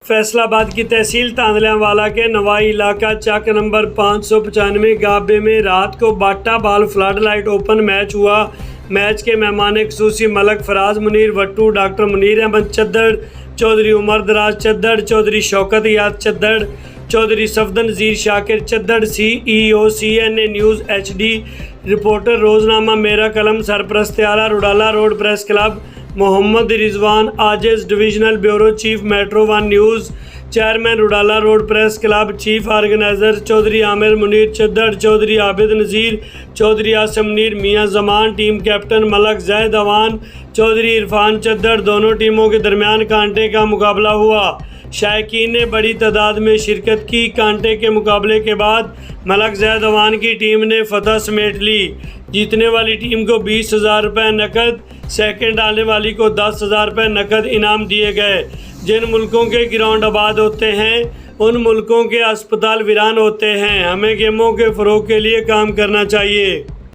फैसलाबाद की तहसील तांदल्यावाला के नवाई इलाका चक नंबर 595 गाबे में रात को बाटा बाल फ्लड लाइट ओपन मैच हुआ। मैच के मेहमान खुसूसी Malak Faraz Munir Wattoo, doctor Munir Ahmad Chaddar, Chaudhry Umar Daraz Chaddar, Chaudhry Shaukat Yaad Chaddar, Chaudhry Safdar Nazir Shakir Chaddar, CEO CNA news HD reporter रोज़नामा मेरा कलम, सरप्रस्त आला Rudala road press club Mohammad Rizwan Aajiz, divisional bureau chief metro 1 news, chairman Rudala road press club, chief organizer Chaudhry Aamir Munir Chaddar, Chaudhry Abid नज़ीर, चौधरी आसिम मुनीर, मियाँ जमान, टीम कैप्टन मलक जैद अवान, चौधरी इरफान चद्दड़। दोनों टीमों के दरमियान कांटे का मुकाबला हुआ। शायकीन ने बड़ी तादाद में शिरकत की। कांटे के मुकाबले के बाद मलक जैद अवान की टीम ने फतह समेट ली। जीतने वाली टीम को 20,000 रुपये नकद, सेकंड आने वाली को 10,000 रुपये नकद इनाम दिए गए। जिन मुल्कों के ग्राउंड आबाद होते हैं उन मुल्कों के अस्पताल वीरान होते हैं। हमें गेमों के फ़रोग़ के लिए काम करना चाहिए।